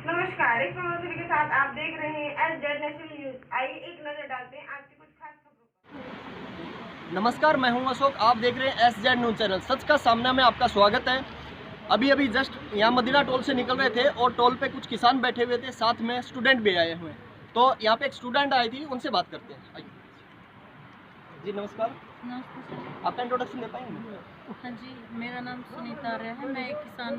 नमस्कार, एक प्रमोशन के साथ आप देख रहे हैं SZ नेशनल न्यूज। आइए एक नजर डालते हैं आज की कुछ खास खबरों पर। नमस्कार, मैं हूं अशोक। आप देख रहे हैं SZ न्यूज चैनल। सच का सामना में आपका स्वागत है। अभी जस्ट यहाँ मदीना टोल से निकल रहे थे और टोल पे कुछ किसान बैठे हुए थे, साथ में स्टूडेंट भी आए हुए हैं। तो यहाँ पे एक स्टूडेंट आई थी, उनसे बात करते हैं। आइए जी, नमस्कार। नमस्ते सर। आपका इंट्रोडक्शन दे पाएंगे? हाँ जी, मेरा नाम सुनीता आर्य है। मैं एक किसान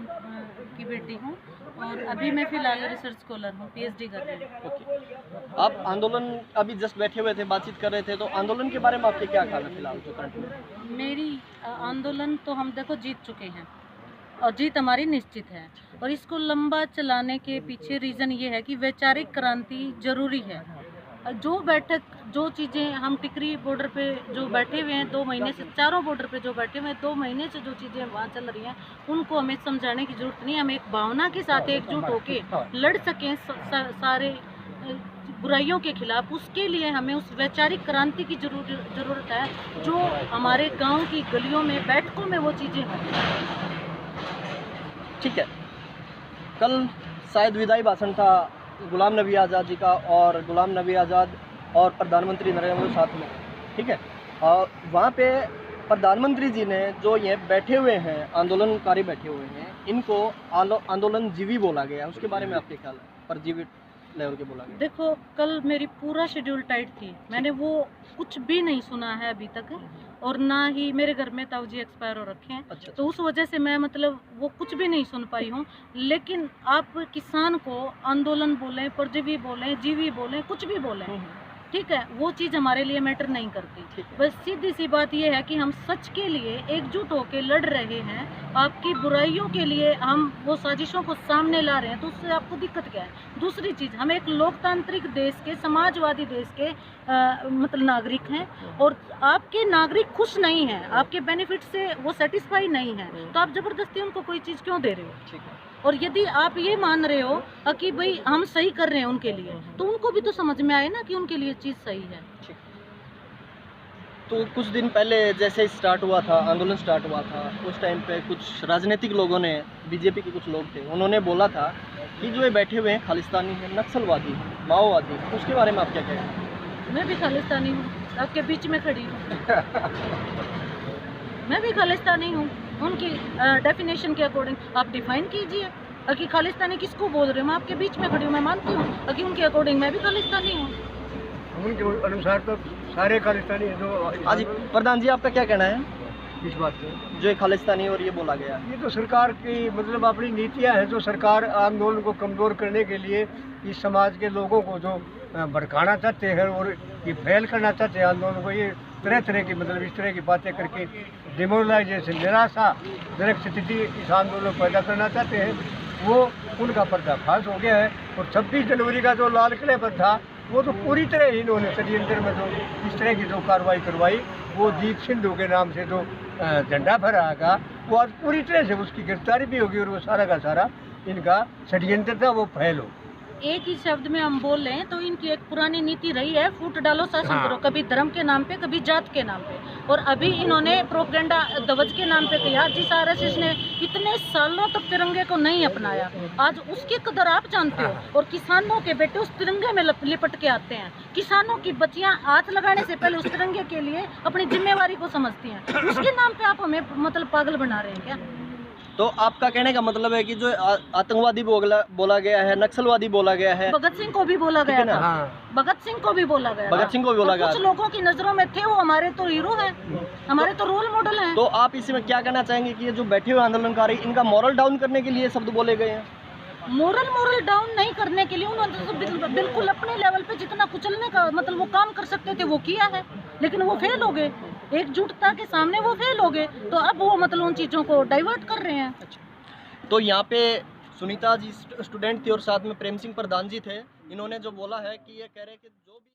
की बेटी हूँ और अभी मैं फ़िलहाल रिसर्च स्कॉलर हूँ, PhD कर रही हूँ। ओके। आप आंदोलन अभी जस्ट बैठे हुए थे, बातचीत कर रहे थे, तो आंदोलन के बारे में आपके क्या ख्याल है फिलहाल जो करंट में? मेरी आंदोलन तो हम देखो जीत चुके हैं और जीत हमारी निश्चित है, और इसको लंबा चलाने के पीछे रीज़न ये है कि वैचारिक क्रांति जरूरी है। जो चीज़ें हम टिकरी बॉर्डर पे जो बैठे हुए हैं 2 महीने से, चारों बॉर्डर पे जो बैठे हुए हैं 2 महीने से, जो चीज़ें वहाँ चल रही हैं उनको हमें समझाने की ज़रूरत नहीं है। हम एक भावना के साथ एकजुट होके लड़ सकें सारे बुराइयों के खिलाफ। उसके लिए हमें उस वैचारिक क्रांति की ज़रूरत है, जो हमारे गाँव की गलियों में, बैठकों में वो चीज़ें हों। ठीक है। कल शायद विदाई भाषण था गुलाम नबी आज़ाद जी का, और गुलाम नबी आज़ाद और प्रधानमंत्री नरेंद्र मोदी साथ में, ठीक है। और वहाँ पे प्रधानमंत्री जी ने जो ये बैठे हुए हैं, आंदोलनकारी बैठे हुए हैं, इनको आंदोलन जीवी बोला गया। उसके बारे में आपके ख्याल है? परजीवी लेवल के बोला गया। देखो, कल मेरी पूरा शेड्यूल टाइट थी, मैंने वो कुछ भी नहीं सुना है अभी तक, और ना ही मेरे घर में ताऊ जी एक्सपायर हो रखे हैं। अच्छा। तो उस वजह से मैं वो कुछ भी नहीं सुन पाई हूँ। लेकिन आप किसान को आंदोलन बोलें, परजीवी बोलें, जीवी बोलें, कुछ भी बोलें, ठीक है, वो चीज़ हमारे लिए मैटर नहीं करती। बस सीधी सी बात ये है कि हम सच के लिए एकजुट होकर लड़ रहे हैं। आपकी बुराइयों के लिए हम वो साजिशों को सामने ला रहे हैं, तो उससे आपको दिक्कत क्या है? दूसरी चीज़, हम एक लोकतांत्रिक देश के, समाजवादी देश के मतलब नागरिक हैं, और आपके नागरिक खुश नहीं हैं, आपके बेनिफिट से वो सेटिस्फाई नहीं है, तो आप ज़बरदस्ती उनको कोई चीज़ क्यों दे रहे हो? ठीक है। और यदि आप ये मान रहे हो कि भाई हम सही कर रहे हैं उनके लिए, तो उनको भी तो समझ में आए ना कि उनके लिए चीज़ सही है। तो कुछ दिन पहले जैसे स्टार्ट हुआ था, आंदोलन स्टार्ट हुआ था, उस टाइम पे कुछ राजनीतिक लोगों ने, बीजेपी के कुछ लोग थे, उन्होंने बोला था कि जो ये बैठे हुए हैं खालिस्तानी हैं, नक्सलवादी, माओवादी। उसके बारे में आप क्या कहेंगे? मैं भी खालिस्तानी हूँ, आपके बीच में खड़ी हूँ। मैं भी खालिस्तानी हूँ। उनकी डेफिनेशन के अकॉर्डिंग आप डिफाइन कीजिए कि खालिस्तानी किसको बोल रहे हो। मैं आपके बीच में खड़ी हूँ, मैं मानती हूँ कि उनके अकॉर्डिंग मैं भी खालिस्तानी हूँ। उनके अनुसार तो सारे खालिस्तानी हैं जो। हाँ जी, प्रधान जी, आपका क्या कहना है इस बात पे? जो खालिस्तानी और ये बोला गया? ये तो सरकार की मतलब अपनी नीतियां हैं, जो सरकार आंदोलन को कमज़ोर करने के लिए इस समाज के लोगों को जो भड़काना चाहते हैं और ये फेल करना चाहते हैं आंदोलन को। ये तरह तरह की मतलब इस तरह की बातें करके डिमोरलाइजेशन, निराशाजनक स्थिति इस आंदोलन को पैदा करना चाहते हैं, वो उनका पर्दाफाश हो गया है। और 26 जनवरी का जो लाल किले पर था, वो तो पूरी तरह ही इन्होंने षड्यंत्र में जो इस तरह की जो कार्रवाई करवाई, वो दीप सिंधु के नाम से जो झंडा फहराएगा, वो आज पूरी तरह से उसकी गिरफ्तारी भी होगी, और वो सारा का सारा इनका षड्यंत्र था, वो फैल हो। एक ही शब्द में हम बोल रहे हैं तो इनकी एक पुरानी नीति रही है, फूट डालो शासन करो, कभी धर्म के नाम पे, कभी जात के नाम पे। और अभी इन्होंने प्रोपेगेंडा ध्वज के नाम पे किया। जिस RSS ने इतने सालों तक तिरंगे को नहीं अपनाया, आज उसकी कदर आप जानते हो। और किसानों के बेटे उस तिरंगे में लिपट के आते हैं। किसानों की बच्चियां हाथ लगाने से पहले उस तिरंगे के लिए अपनी जिम्मेवारी को समझती हैं। उसके नाम पे आप हमें मतलब पागल बना रहे हैं क्या? तो आपका कहने का मतलब है कि जो आतंकवादी बोला गया है, नक्सलवादी बोला गया है, भगत सिंह को भी बोला गया था। हाँ। भगत सिंह को भी बोला गया, भगत सिंह को भी बोला गया। कुछ लोगों की नजरों में थे, वो हमारे तो हीरो हैं, हमारे तो रोल मॉडल हैं। तो आप इसमें क्या कहना चाहेंगे कि ये जो बैठे हुए आंदोलनकारी, इनका मॉरल डाउन करने के लिए शब्द बोले गए हैं? मोरल डाउन नहीं करने के लिए उन्होंने तो बिल्कुल अपने लेवल पे जितना कुचलने का मतलब वो काम कर सकते थे वो किया है, लेकिन वो फेल हो गए। एकजुटता के सामने वो फेल हो गए, तो अब वो मतलब उन चीज़ों को डाइवर्ट कर रहे हैं। तो यहाँ पे सुनीता जी स्टूडेंट थी और साथ में प्रेम सिंह प्रधान जी थे। इन्होंने जो बोला है कि ये कह रहे हैं कि जो भी